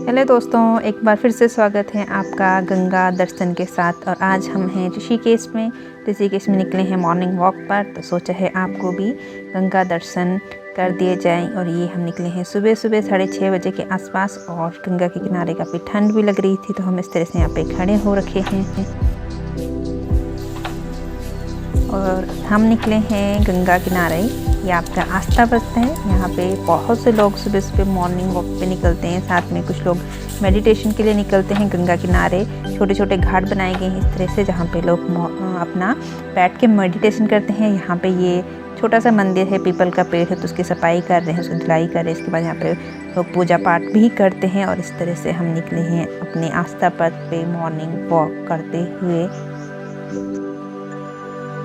Hello दोस्तों, एक बार फिर से स्वागत है आपका गंगा दर्शन के साथ। और आज हम हैं ऋषिकेश में निकले हैं मॉर्निंग वॉक पर। तो सोचा है आपको भी गंगा दर्शन कर दिए जाएं। और ये हम निकले हैं सुबह सुबह 6:30 बजे के आसपास। और गंगा के किनारे काफ़ी ठंड भी लग रही थी, तो हम इस तरह से यहाँ पे खड़े हो रखे हैं। और हम निकले हैं गंगा किनारे। ये आपका आस्था पथ है। यहाँ पे बहुत से लोग सुबह सुबह मॉर्निंग वॉक पे निकलते हैं। साथ में कुछ लोग मेडिटेशन के लिए निकलते हैं। गंगा किनारे छोटे छोटे घाट बनाए गए हैं इस तरह से, जहाँ पे लोग अपना बैठ के मेडिटेशन करते हैं। यहाँ पे ये छोटा सा मंदिर है, पीपल का पेड़ है, तो उसकी सफाई कर रहे हैं, उसकी धुलाई कर रहे हैं। इसके बाद यहाँ पे लोग पूजा पाठ भी करते हैं। और इस तरह से हम निकले हैं अपने आस्था पथ पे मॉर्निंग वॉक करते हुए।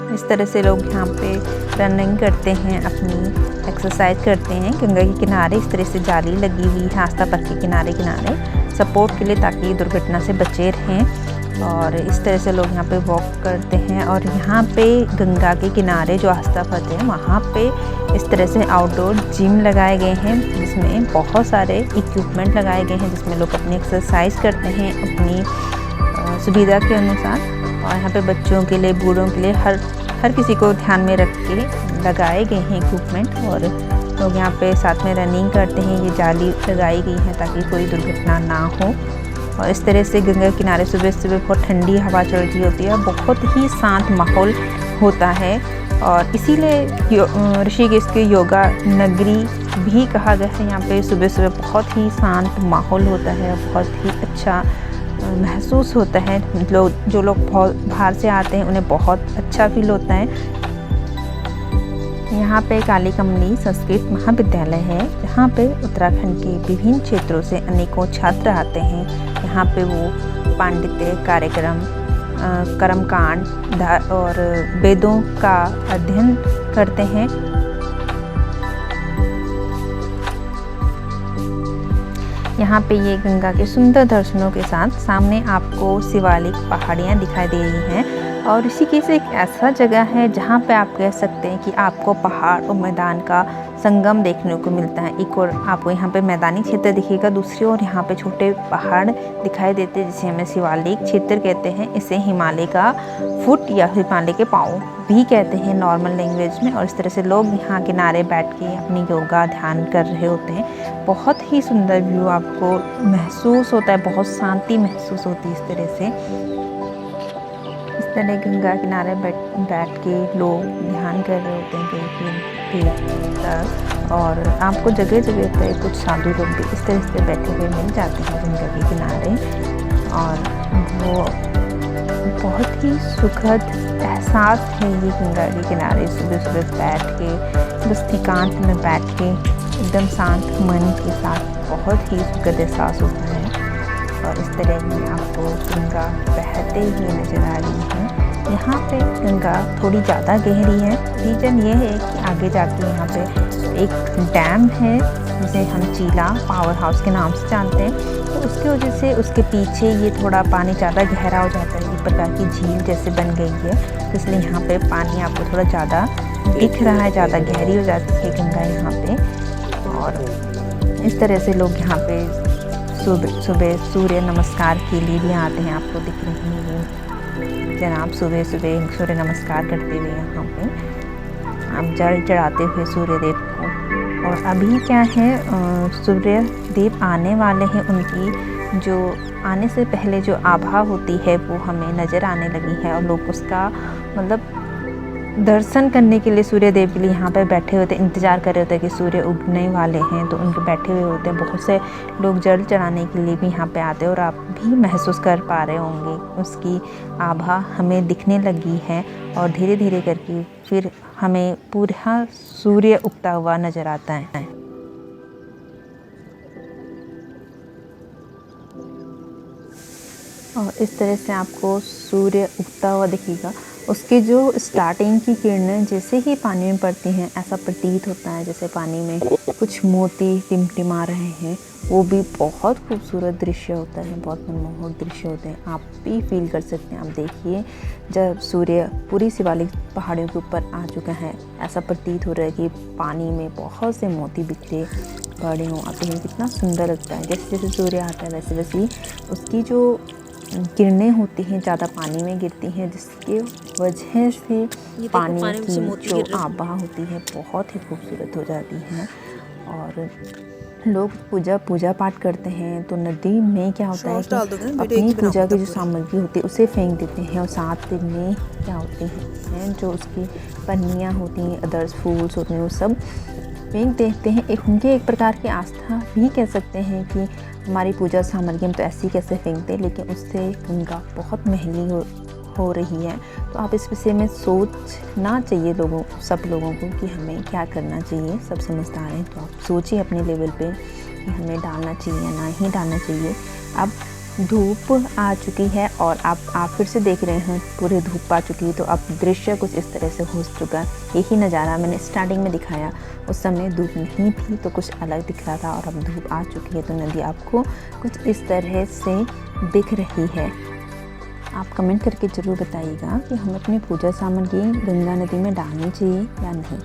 इस तरह से लोग यहाँ पे रनिंग करते हैं, अपनी एक्सरसाइज करते हैं गंगा के किनारे। इस तरह से जाली लगी हुई है आस्था पथ के किनारे किनारे सपोर्ट के लिए, ताकि दुर्घटना से बचे रहें। और इस तरह से लोग यहाँ पे वॉक करते हैं। और यहाँ पे गंगा के किनारे जो आस्था पथ है, वहाँ पे इस तरह से आउटडोर जिम लगाए गए हैं, जिसमें बहुत सारे इक्विपमेंट लगाए गए हैं, जिसमें लोग अपनी एक्सरसाइज करते हैं अपनी सुविधा के अनुसार। और यहाँ पे बच्चों के लिए, बूढ़ों के लिए, हर किसी को ध्यान में रख के लगाए गए हैं इक्विपमेंट। और लोग यहाँ पे साथ में रनिंग करते हैं। ये जाली लगाई गई है ताकि कोई दुर्घटना ना हो। और इस तरह से गंगा किनारे सुबह सुबह बहुत ठंडी हवा चल रही होती है, बहुत ही शांत माहौल होता है। और इसीलिए ऋषिकेश के योगा नगरी भी कहा गया है। यहाँ पे सुबह सुबह बहुत ही शांत माहौल होता है, बहुत ही अच्छा महसूस होता है। जो लोग बहुत बाहर से आते हैं उन्हें बहुत अच्छा फील होता है। यहाँ पे काली कमली संस्कृत महाविद्यालय है, जहाँ पे उत्तराखंड के विभिन्न क्षेत्रों से अनेकों छात्र आते हैं। यहाँ पे वो पांडित्य कार्यक्रम, कर्मकांड और वेदों का अध्ययन करते हैं। यहाँ पे ये गंगा के सुंदर दर्शनों के साथ सामने आपको शिवालिक पहाड़ियाँ दिखाई दे रही हैं। और ऋषिकेश एक ऐसा जगह है जहाँ पे आप कह सकते हैं कि आपको पहाड़ और मैदान का संगम देखने को मिलता है। एक और आपको यहाँ पे मैदानी क्षेत्र दिखेगा, दूसरी ओर यहाँ पे छोटे पहाड़ दिखाई देते हैं, जिसे हमें शिवालिक क्षेत्र कहते हैं। इसे हिमालय का फुट या हिमालय के पाँव भी कहते हैं नॉर्मल लैंग्वेज में। और इस तरह से लोग यहाँ किनारे बैठ के अपनी योगा ध्यान कर रहे होते हैं। बहुत ही सुंदर व्यू आपको महसूस होता है, बहुत शांति महसूस होती है इस तरह से। इस तरह गंगा किनारे बैठ के लोग ध्यान कर रहे होते हैं कई देर तक। और आपको जगह जगह पर कुछ साधु लोग भी इस तरह से बैठे हुए मिल जाते हैं गंगा के किनारे। और वो बहुत ही सुखद एहसास है ये गंगा के किनारे सुबह सुबह बैठ के, बस एकांत में बैठ के एकदम शांत मन के साथ बहुत ही सुखद एहसास होता है। और इस तरह की आपको गंगा बहते हुए नज़र आ रही है। यहाँ पे गंगा थोड़ी ज़्यादा गहरी है। रीज़न ये है कि आगे जाके यहाँ पे एक डैम है, जिसे हम चीला पावर हाउस के नाम से जानते हैं। तो उसकी वजह से उसके पीछे ये थोड़ा पानी ज़्यादा गहरा हो जाता है, एक प्रकार की झील जैसे बन गई है। तो इसलिए यहाँ पे पानी आपको थोड़ा ज़्यादा दिख रहा है, ज़्यादा गहरी हो जाती है गंगा यहाँ पे। और इस तरह से लोग यहाँ पे सुबह सूर्य नमस्कार के लिए भी आते हैं। आपको दिख रही है वो जनाब सुबह सुबह सूर्य नमस्कार करते हुए यहाँ पे आप जल चढ़ाते हुए सूर्य देव को। और अभी क्या है, सूर्य देव आने वाले हैं। उनकी जो आने से पहले जो आभा होती है वो हमें नज़र आने लगी है। और लोग उसका मतलब दर्शन करने के लिए सूर्य देव के लिए यहाँ पर बैठे होते हैं, इंतज़ार कर रहे होते हैं कि सूर्य उगने वाले हैं, तो उनके बैठे हुए होते हैं। बहुत से लोग जल चढ़ाने के लिए भी यहाँ पे आते हैं। और आप भी महसूस कर पा रहे होंगे उसकी आभा हमें दिखने लगी है। और धीरे धीरे करके फिर हमें पूरा सूर्य उगता हुआ नज़र आता है। और इस तरह से आपको सूर्य उगता हुआ दिखेगा। उसके जो स्टार्टिंग की किरणें जैसे ही पानी में पड़ती हैं, ऐसा प्रतीत होता है जैसे पानी में कुछ मोती टिमटिमा रहे हैं। वो भी बहुत खूबसूरत दृश्य होता है, बहुत मनमोहक दृश्य होते हैं। आप भी फील कर सकते हैं। आप देखिए, जब सूर्य पूरी शिवालिक पहाड़ियों के ऊपर आ चुका है, ऐसा प्रतीत हो रहा है कि पानी में बहुत से मोती बिखरे पड़े हों। आप देखिए कितना सुंदर लगता है। जैसे जैसे सूर्य आता है वैसे वैसे ही उसकी जो किरणें होती हैं ज़्यादा पानी में गिरती हैं, जिसकी वजह से पानी की जो आभा होती है बहुत ही खूबसूरत हो जाती है। और लोग पूजा पाठ करते हैं तो नदी में क्या होता है कि अपनी पूजा की जो सामग्री होती है उसे फेंक देते हैं, और साथ में क्या होते हैं जो उसकी पन्नियाँ होती हैं, अदर्स फूल्स होते हैं, वो सब फेंक देते हैं। उनके एक प्रकार की आस्था भी कह सकते हैं कि हमारी पूजा सामग्री हम तो ऐसी कैसे फेंकते हैं, लेकिन उससे गंगा बहुत महंगी हो रही है। तो आप इस विषय में सोचना चाहिए सब लोगों को कि हमें क्या करना चाहिए। सब समझदार हैं तो आप सोचिए अपने लेवल पे कि हमें डालना चाहिए या ना ही डालना चाहिए। अब धूप आ चुकी है और आप फिर से देख रहे हैं पूरी धूप आ चुकी है, तो अब दृश्य कुछ इस तरह से हो चुका है। यही नज़ारा मैंने स्टार्टिंग में दिखाया, उस समय धूप नहीं थी तो कुछ अलग दिख रहा था, और अब धूप आ चुकी है तो नदी आपको कुछ इस तरह से दिख रही है। आप कमेंट करके ज़रूर बताइएगा कि हमें अपनी पूजा सामग्री गंगा नदी में डालनी चाहिए या नहीं।